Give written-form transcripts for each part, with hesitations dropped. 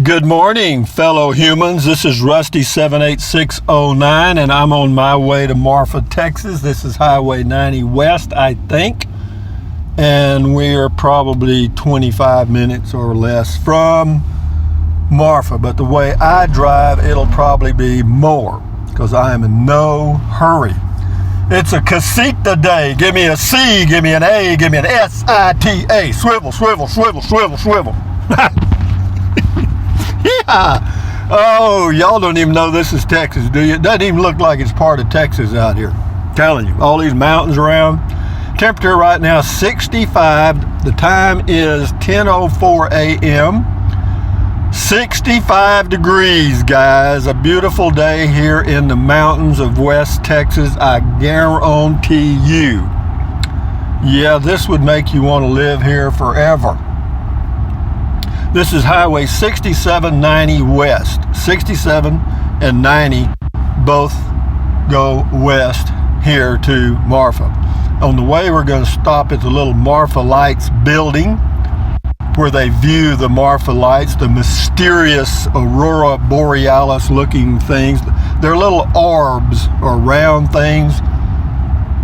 Good morning, fellow humans. This is Rusty 78609, and I'm on my way to Marfa, Texas. This is Highway 90 West, I think, and we're probably 25 minutes or less from Marfa. But the way I drive, it'll probably be more, because I am in no hurry. It's a casita day. Give me a C, give me an A, give me an S-I-T-A. Swivel, swivel, swivel, swivel, swivel. Yeah. Oh, y'all don't even know this is Texas, do you? It doesn't even look like it's part of Texas out here. I'm telling you, all these mountains around. Temperature right now 65. The time is 10:04 a.m. 65 degrees, guys. A beautiful day here in the mountains of West Texas. I guarantee you. Yeah, this would make you want to live here forever. This is Highway 6790 West. 67 and 90 both go west here to Marfa. On the way, we're going to stop at the little Marfa Lights building where they view the Marfa Lights, the mysterious aurora borealis looking things. They're little orbs or round things.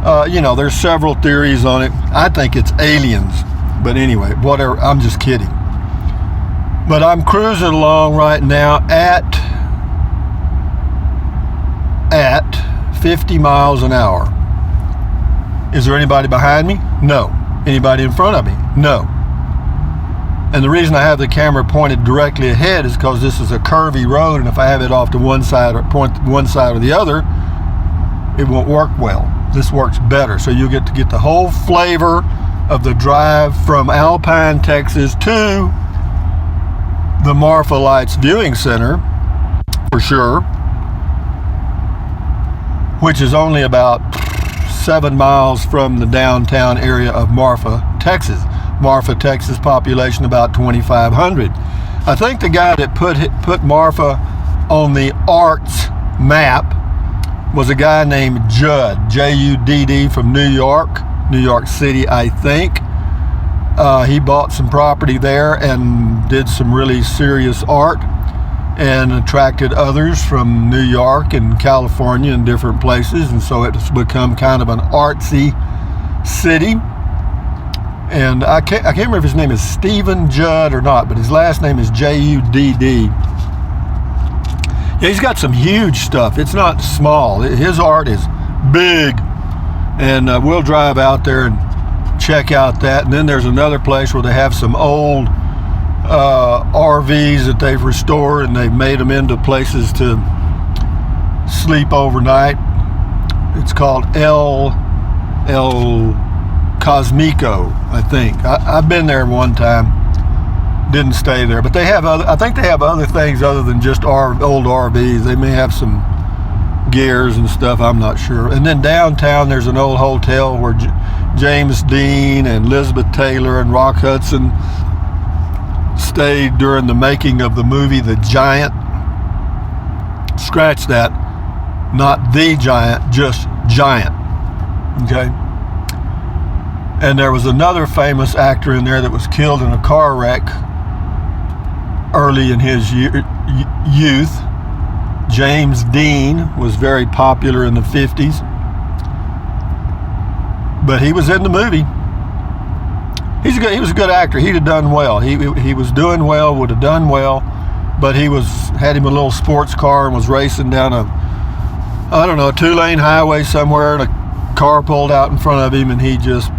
There's several theories on it. I think it's aliens. But anyway, whatever. I'm just kidding. But I'm cruising along right now at 50 miles an hour. Is there anybody behind me? No. Anybody in front of me? No. And the reason I have the camera pointed directly ahead is because this is a curvy road, and if I have it off to one side or point one side or the other, it won't work well. This works better. So you get to get the whole flavor of the drive from Alpine, Texas to the Marfa Lights Viewing Center, for sure, which is only about 7 miles from the downtown area of Marfa, Texas. Marfa, Texas, population about 2,500. I think the guy that put Marfa on the ARTS map was a guy named Judd, J-U-D-D, from New York City, I think. He bought some property there and did some really serious art and attracted others from New York and California and different places, and so it's become kind of an artsy city. And I can't remember if his name is Stephen Judd or not, but his last name is J-U-D-D. Yeah, he's got some huge stuff. It's not small. His art is big, and we'll drive out there and check out that. And then there's another place where they have some old RVs that they've restored, and they've made them into places to sleep overnight. It's called El Cosmico, I think. I've been there one time, didn't stay there, but I think they have other things other than just old RVs. They may have some gears and stuff, I'm not sure. And then downtown there's an old hotel where James Dean and Elizabeth Taylor and Rock Hudson stayed during the making of the movie The Giant. Scratch that, not The Giant, just Giant. Okay. And there was another famous actor in there that was killed in a car wreck early in his youth. James Dean was very popular in the 50s, but he was in the movie. He was a good actor. He'd have done well. He was doing well, would have done well, but had him a little sports car and was racing down a 2-lane highway somewhere, and a car pulled out in front of him, and he just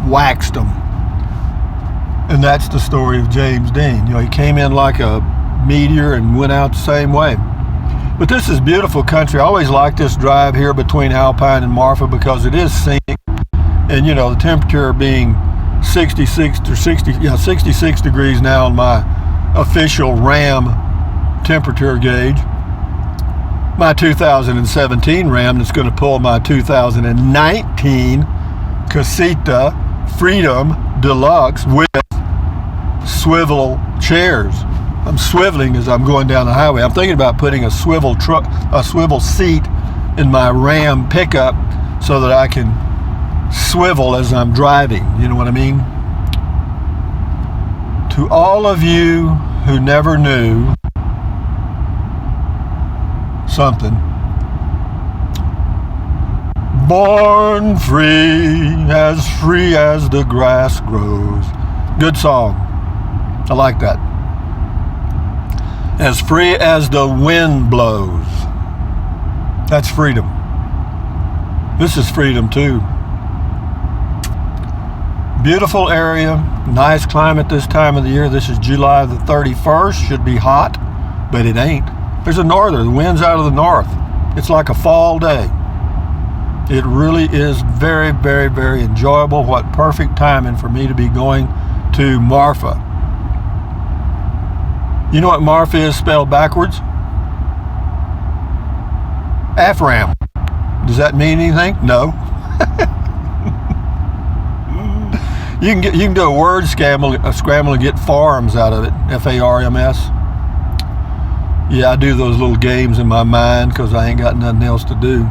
waxed him. And that's the story of James Dean. He came in like a meteor and went out the same way. But this is beautiful country. I always like this drive here between Alpine and Marfa because it is scenic, and the temperature being 66 degrees now on my official RAM temperature gauge. My 2017 RAM that's going to pull my 2019 Casita Freedom Deluxe with swivel chairs. I'm swiveling as I'm going down the highway. I'm thinking about putting a swivel seat in my Ram pickup so that I can swivel as I'm driving. You know what I mean? To all of you who never knew something. Born free as the grass grows. Good song. I like that. As free as the wind blows. That's freedom. This is freedom too. Beautiful area, nice climate this time of the year. This is July the 31st. Should be hot, but it ain't. There's a norther. The wind's out of the north. It's like a fall day. It really is very, very, very enjoyable. What perfect timing for me to be going to Marfa. You know what Marfa is spelled backwards? Afram. Does that mean anything? No. You can do a word scramble and get farms out of it. F-A-R-M-S. Yeah, I do those little games in my mind because I ain't got nothing else to do.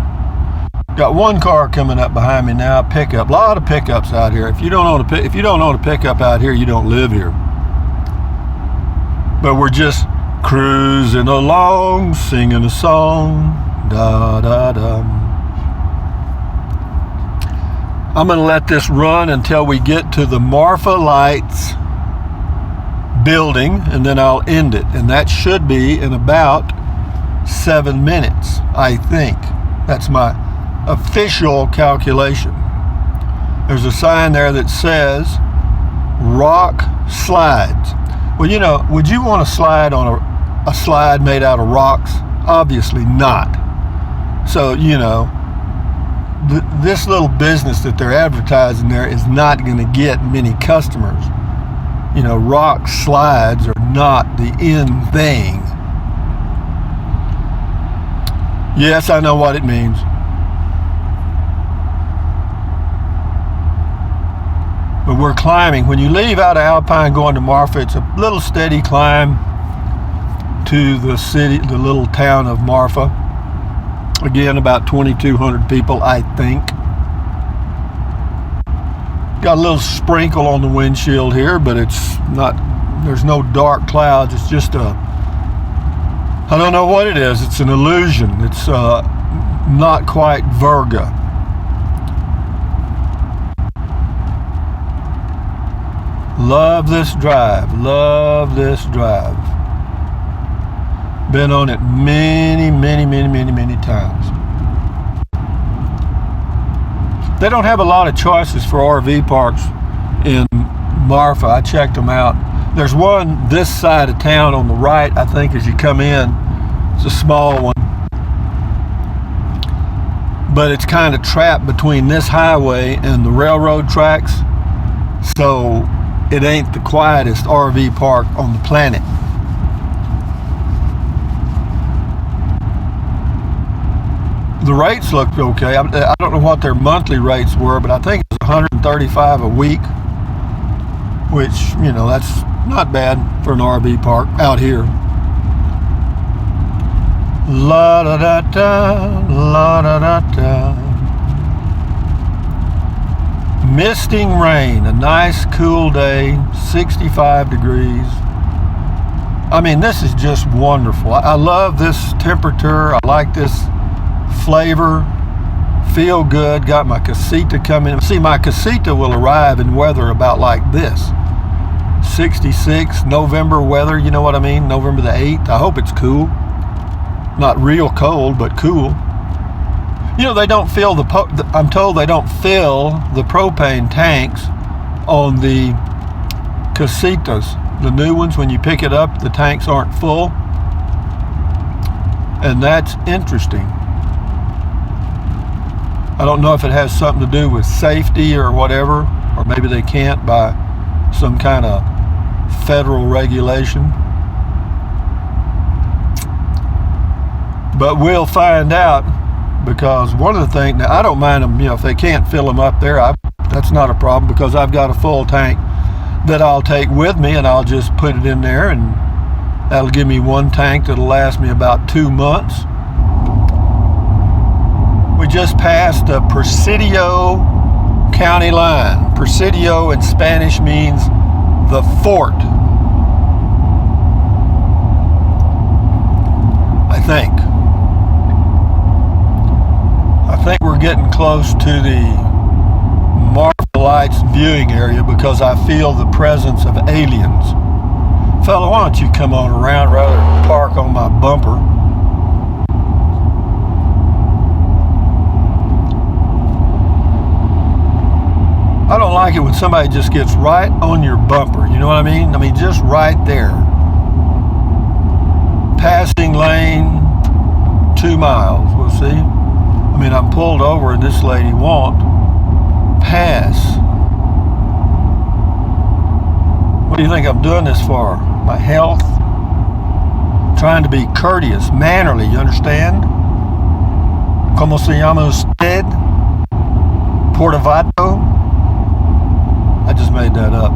Got one car coming up behind me now, pickup. A lot of pickups out here. If you don't own a pickup out here, you don't live here. But we're just cruising along, singing a song. Da da da. I'm going to let this run until we get to the Marfa Lights building, and then I'll end it. And that should be in about 7 minutes, I think. That's my official calculation. There's a sign there that says rock slides. Well, you know, would you want to slide on a slide made out of rocks? Obviously not. So, you know, this little business that they're advertising there is not going to get many customers. You know, rock slides are not the in thing. Yes, I know what it means. But we're climbing. When you leave out of Alpine going to Marfa, it's a little steady climb to the city, the little town of Marfa. Again, about 2,200 people, I think. Got a little sprinkle on the windshield here, but it's not, there's no dark clouds. It's just I don't know what it is. It's an illusion. It's not quite Virga. Love this drive. Love this drive. Been on it many, many, many, many, many times. They don't have a lot of choices for RV parks in Marfa. I checked them out. There's one this side of town on the right, I think, as you come in. It's a small one. But it's kind of trapped between this highway and the railroad tracks. So it ain't the quietest RV park on the planet. The rates looked okay. I don't know what their monthly rates were, but I think it was $135 a week, which, you know, that's not bad for an RV park out here. La da da da, la da da da. Misting rain, a nice cool day, 65 degrees. I mean, this is just wonderful. I love this temperature. I like this flavor. Feel good. Got my casita coming. See, my casita will arrive in weather about like this. 66 November weather, you know what I mean? November the 8th. I hope it's cool. Not real cold, but cool. You know, they don't fill I'm told they don't fill the propane tanks on the casitas. The new ones, when you pick it up, the tanks aren't full. And that's interesting. I don't know if it has something to do with safety or whatever, or maybe they can't by some kind of federal regulation. But we'll find out, because one of the things, now I don't mind them, you know, if they can't fill them up there, that's not a problem, because I've got a full tank that I'll take with me, and I'll just put it in there, and that'll give me one tank that'll last me about 2 months. We just passed the Presidio county line. Presidio in Spanish means the fort. think. I think we're getting close to the Marfa Lights viewing area because I feel the presence of aliens. Fella, why don't you come on around rather than park on my bumper? I don't like it when somebody just gets right on your bumper. You know what I mean? I mean, just right there. Passing lane, 2 miles. We'll see. I mean, I'm pulled over and this lady won't pass. What do you think I'm doing this for? My health? Trying to be courteous, mannerly, you understand? ¿Cómo se llama usted? Portavato? I just made that up.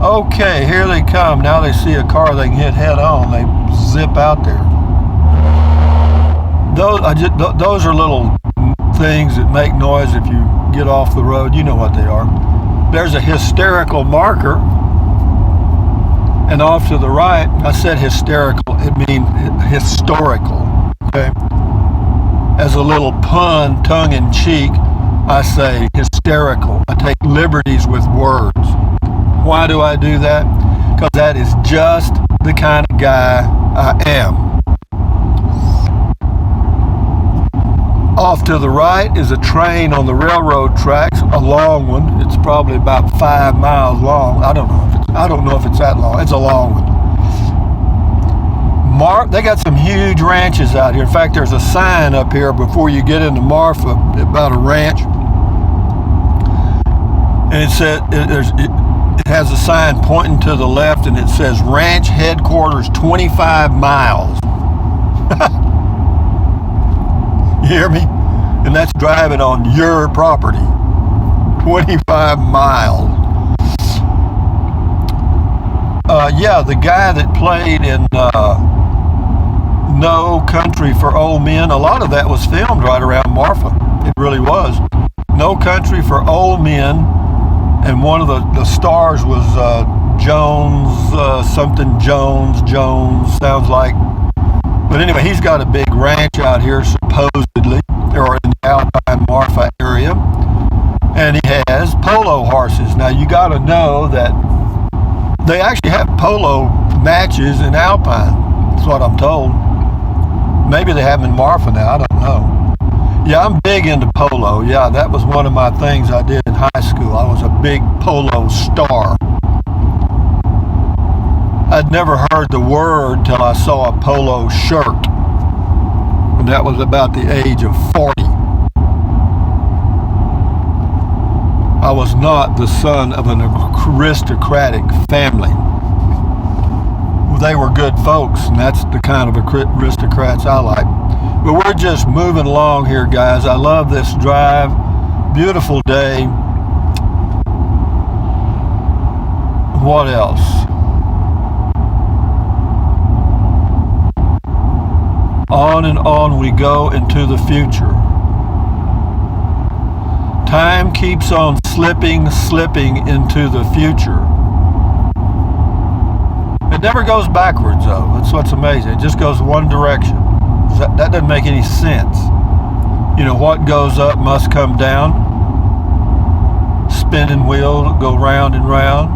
Okay, here they come. Now they see a car they can hit head on. They zip out there. Those are little things that make noise if you get off the road. You know what they are. There's a hysterical marker. And off to the right, I said hysterical. It means historical. Okay. As a little pun, tongue-in-cheek, I say hysterical. I take liberties with words. Why do I do that? Because that is just the kind of guy I am. Off to the right is a train on the railroad tracks, a long one. It's probably about 5 miles long. I don't know if it's that long. It's a long one. They got some huge ranches out here. In fact, there's a sign up here before you get into Marfa about a ranch. And it has a sign pointing to the left, and it says ranch headquarters 25 miles. You hear me? And that's driving on your property. 25 miles. Yeah, the guy that played in No Country for Old Men, a lot of that was filmed right around Marfa. It really was. No Country for Old Men, and one of the stars was something Jones, sounds like. But anyway, he's got a big ranch out here, supposedly, or in the Alpine Marfa area. And he has polo horses. Now, you got to know that they actually have polo matches in Alpine. That's what I'm told. Maybe they have them in Marfa now. I don't know. Yeah, I'm big into polo. Yeah, that was one of my things I did in high school. I was a big polo star. I'd never heard the word till I saw a polo shirt. And that was about the age of 40. I was not the son of an aristocratic family. They were good folks, and that's the kind of aristocrats I like. But we're just moving along here, guys. I love this drive. Beautiful day. What else? On and on we go into the future. Time keeps on slipping into the future. It never goes backwards, though. That's what's amazing. It just goes one direction. That doesn't make any sense. You know, what goes up must come down. Spinning wheel go round and round.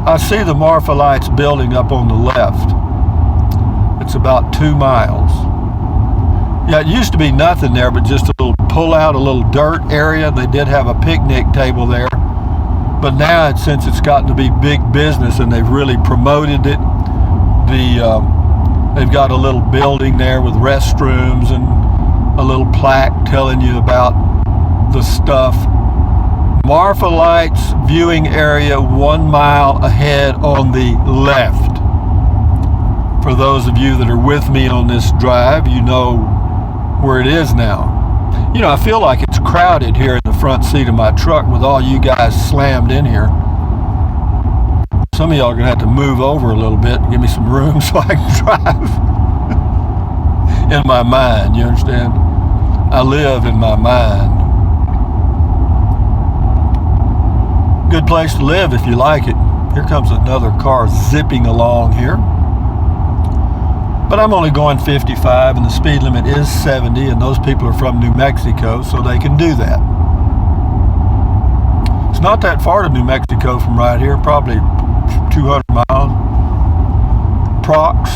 I see the Marfa Lights building up on the left. It's about 2 miles. Yeah, it used to be nothing there, but just a little pull out, a little dirt area. They did have a picnic table there. But now, since it's gotten to be big business and they've really promoted it, they've got a little building there with restrooms and a little plaque telling you about the stuff. Marfa Lights viewing area 1 mile ahead on the left. For those of you that are with me on this drive, you know where it is now. You know, I feel like it's crowded here in the front seat of my truck with all you guys slammed in here. Some of y'all are going to have to move over a little bit and give me some room so I can drive in my mind, you understand? I live in my mind. Good place to live if you like it. Here comes another car zipping along here. But I'm only going 55 and the speed limit is 70, and those people are from New Mexico, so they can do that. It's not that far to New Mexico from right here, probably 200 miles. Prox.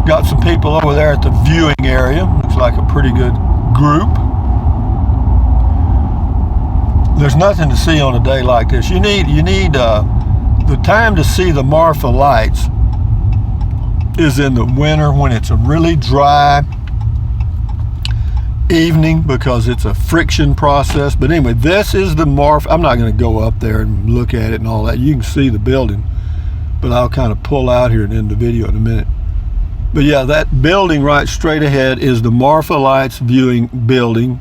Got some people over there at the viewing area. Looks like a pretty good group. There's nothing to see on a day like this. You need the time to see the Marfa lights is in the winter when it's a really dry evening, because it's a friction process. But anyway, this is the Marfa. I'm not going to go up there and look at it and all that. You can see the building, but I'll kind of pull out here and end the video in a minute. But yeah, that building right straight ahead is the Marfa Lights viewing building.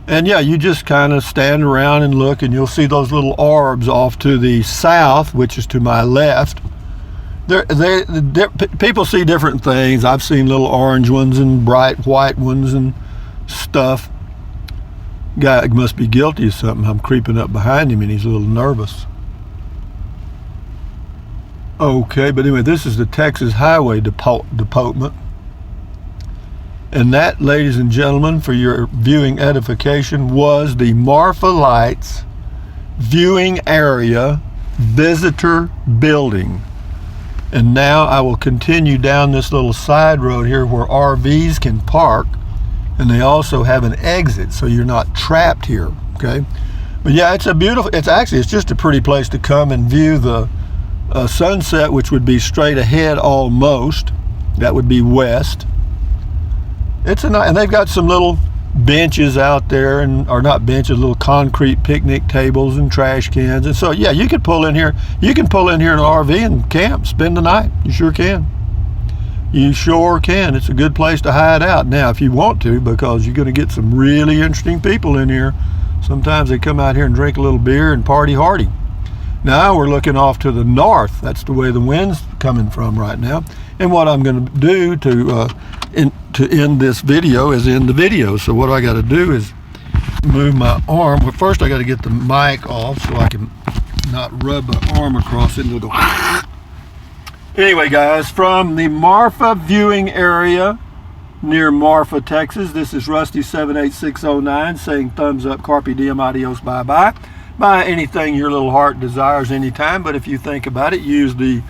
And yeah, you just kind of stand around and look, and you'll see those little orbs off to the south, which is to my left. People see different things. I've seen little orange ones and bright white ones and stuff. Guy must be guilty of something. I'm creeping up behind him and he's a little nervous. Okay, but anyway, this is the Texas Highway Department. And that, ladies and gentlemen, for your viewing edification, was the Marfa Lights viewing area visitor building. And now I will continue down this little side road here where RVs can park, and they also have an exit, so you're not trapped here, okay? But yeah, it's just a pretty place to come and view the sunset, which would be straight ahead almost. That would be west. And they've got some little benches out there, or not benches, little concrete picnic tables and trash cans. And so yeah, you could pull in here. You can pull in here in an RV and camp, spend the night. You sure can. You sure can. It's a good place to hide out now if you want to, because you're going to get some really interesting people in here. Sometimes they come out here and drink a little beer and party hardy. Now we're looking off to the north. That's the way the wind's coming from right now. And what I'm going to do to end this video is end the video. So what I got to do is move my arm. Well, first I got to get the mic off so I can not rub my arm across it and it'll go. Anyway, guys, from the Marfa viewing area near Marfa, Texas, this is Rusty78609 saying thumbs up, carpe diem, adios, bye-bye. Buy anything your little heart desires anytime, but if you think about it, use the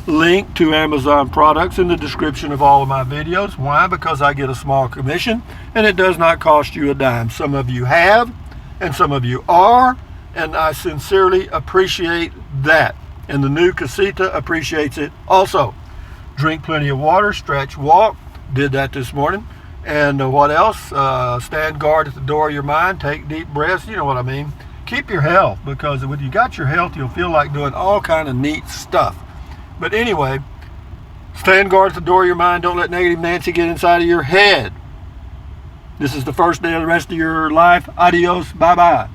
link to Amazon products in the description of all of my videos. Why? Because I get a small commission and it does not cost you a dime. Some of you have and some of you are, and I sincerely appreciate that. And the new casita appreciates it also. Drink plenty of water, stretch, walk. Did that this morning. And what else? Stand guard at the door of your mind. Take deep breaths. You know what I mean. Keep your health, because when you got your health, you'll feel like doing all kind of neat stuff. But anyway, stand guard at the door of your mind. Don't let negative Nancy get inside of your head. This is the first day of the rest of your life. Adios. Bye-bye.